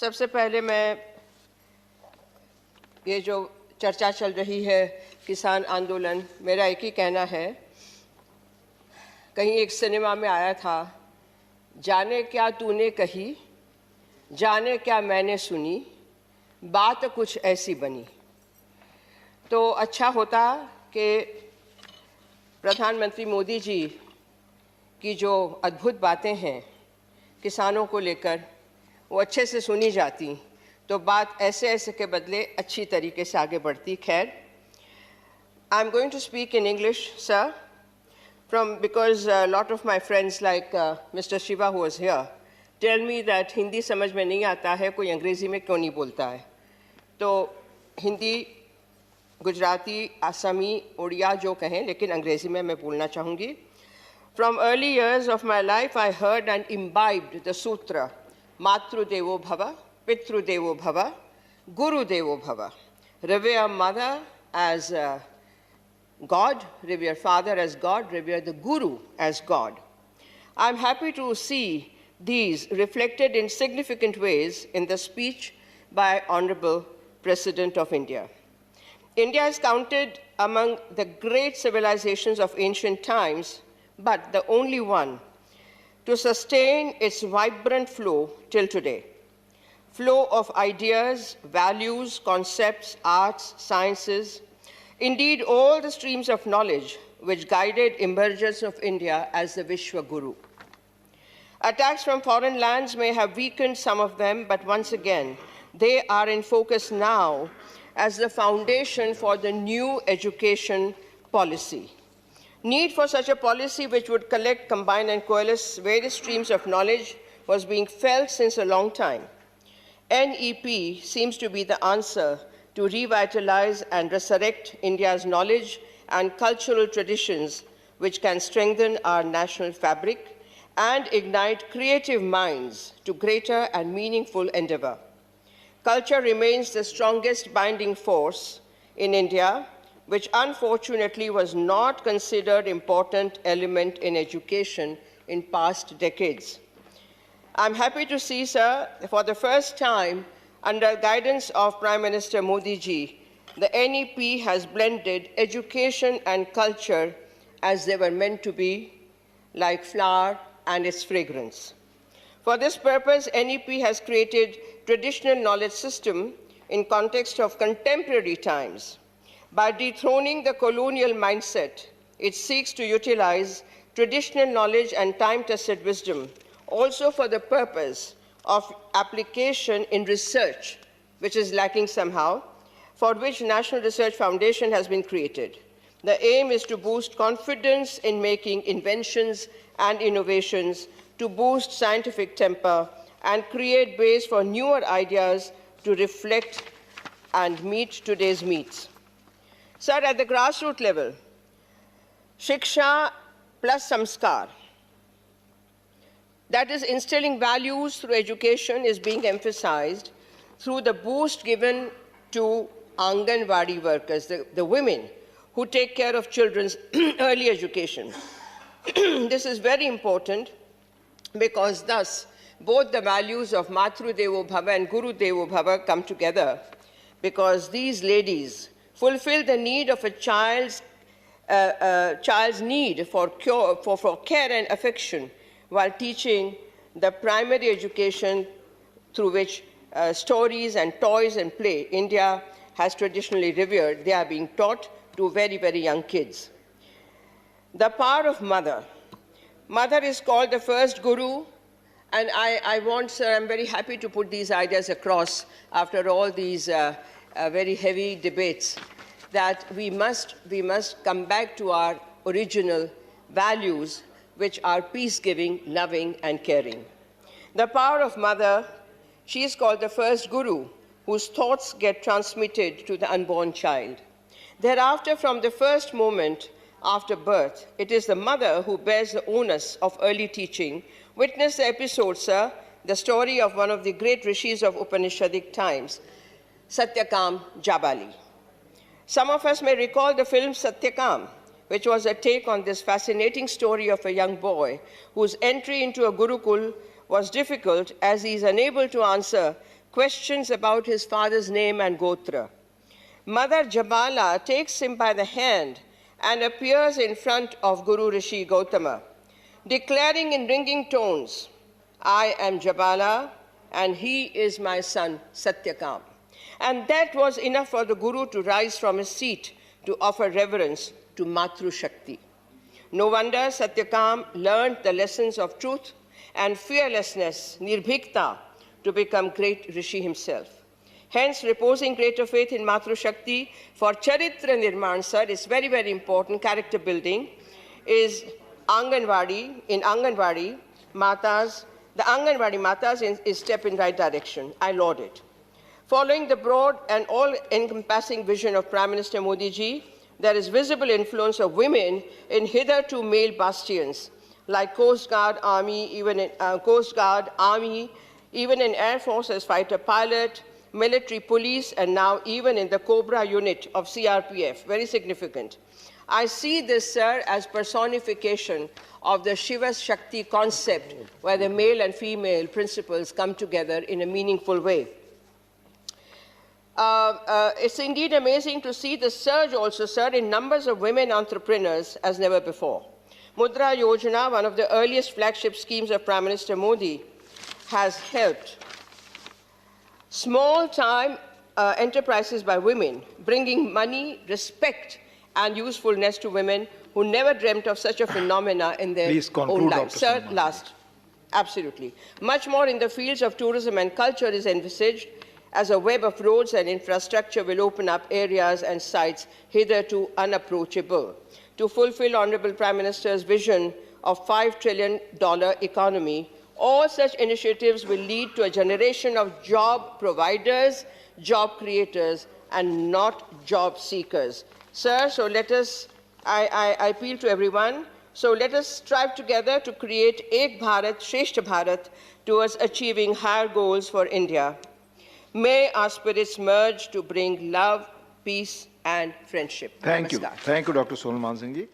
सबसे पहले मैं ये जो चर्चा चल रही है किसान आंदोलन, मेरा एक ही कहना है, कहीं एक सिनेमा में आया था, जाने क्या तूने कही, जाने क्या मैंने सुनी, बात कुछ ऐसी बनी। तो अच्छा होता कि प्रधानमंत्री मोदी जी की जो अद्भुत बातें हैं किसानों को लेकर, वो अच्छे से सुनी जाती तो बात ऐसे के बदले अच्छी तरीके से आगे बढ़ती। खैर, I am going to speak in English, sir, because a lot of my friends like Mr. Shiva who was here tell me that Hindi समझ में नहीं आता है, कोई अंग्रेज़ी में क्यों नहीं बोलता है। तो हिंदी, गुजराती, आसामी, उड़िया जो कहें, लेकिन अंग्रेज़ी में मैं बोलना चाहूँगी। From early years of my life, I heard and imbibed the sutra, Matru Devo Bhava, Pitru Devo Bhava, Guru Devo Bhava. Revere mother as God, revere father as God, revere the Guru as God. I'm happy to see these reflected in significant ways in the speech by Honorable President of India. India is counted among the great civilizations of ancient times, but the only one to sustain its vibrant flow till today. Flow of ideas, values, concepts, arts, sciences, indeed all the streams of knowledge which guided emergence of India as the Vishwa Guru. Attacks from foreign lands may have weakened some of them, but once again, they are in focus now as the foundation for the new education policy. Need for such a policy which would collect, combine, and coalesce various streams of knowledge was being felt since a long time. NEP seems to be the answer to revitalize and resurrect India's knowledge and cultural traditions, which can strengthen our national fabric and ignite creative minds to greater and meaningful endeavor. Culture remains the strongest binding force in India, which unfortunately was not considered important element in education in past decades. I'm happy to see, sir, for the first time, under guidance of Prime Minister Modi ji, the NEP has blended education and culture as they were meant to be, like flower and its fragrance. For this purpose, NEP has created traditional knowledge system in context of contemporary times. By dethroning the colonial mindset, it seeks to utilize traditional knowledge and time-tested wisdom also for the purpose of application in research, which is lacking somehow, for which National Research Foundation has been created. The aim is to boost confidence in making inventions and innovations, to boost scientific temper, and create base for newer ideas to reflect and meet today's needs. Sir, at the grassroots level, Shiksha plus Samskar, that is, instilling values through education, is being emphasized through the boost given to Anganwadi workers, the women who take care of children's early education. This is very important because thus both the values of Matru Devo Bhava and Guru Devo Bhava come together, because these ladies fulfill the need of a child's need for care and affection while teaching the primary education through which stories and toys and play India has traditionally revered. They are being taught to very, very young kids. The power of mother. Mother is called the first guru, and I want, sir, I'm very happy to put these ideas across after all these very heavy debates, that we must come back to our original values, which are peace-giving, loving, and caring. The power of mother, she is called the first guru, whose thoughts get transmitted to the unborn child. Thereafter, from the first moment after birth, it is the mother who bears the onus of early teaching. Witness the episode, sir, the story of one of the great rishis of Upanishadic times, Satyakam Jabali. Some of us may recall the film Satyakam, which was a take on this fascinating story of a young boy whose entry into a Gurukul was difficult as he is unable to answer questions about his father's name and Gotra. Mother Jabala takes him by the hand and appears in front of Guru Rishi Gautama, declaring in ringing tones, "I am Jabala, and he is my son, Satyakam." And that was enough for the Guru to rise from his seat to offer reverence to Matru Shakti. No wonder Satyakam learned the lessons of truth and fearlessness, nirbhikta, to become great Rishi himself. Hence, reposing greater faith in Matru Shakti for Charitra Nirman, sir, is very, very important. Character building is Anganwadi. In Anganwadi, the Anganwadi Matas is step in right direction. I laud it. Following the broad and all-encompassing vision of Prime Minister Modi ji, there is visible influence of women in hitherto male bastions like Coast Guard, Army, even in Air Force as fighter pilot, military police, and now even in the Cobra unit of CRPF. Very significant. I see this, sir, as personification of the Shiva Shakti concept, where the male and female principles come together in a meaningful way. It's indeed amazing to see the surge also, sir, in numbers of women entrepreneurs as never before. Mudra Yojana, one of the earliest flagship schemes of Prime Minister Modi, has helped small-time enterprises by women, bringing money, respect, and usefulness to women who never dreamt of such a phenomena in their own lives. Sir, last. Absolutely. Much more in the fields of tourism and culture is envisaged, as a web of roads and infrastructure will open up areas and sites hitherto unapproachable. To fulfill Honorable Prime Minister's vision of $5 trillion economy, all such initiatives will lead to a generation of job providers, job creators, and not job seekers. Sir, so let us, I appeal to everyone, so let us strive together to create Ek Bharat, Shreshth Bharat towards achieving higher goals for India. May our spirits merge to bring love, peace, and friendship. Thank you. Namaskar. Thank you, Dr. Sonal Mansingh ji.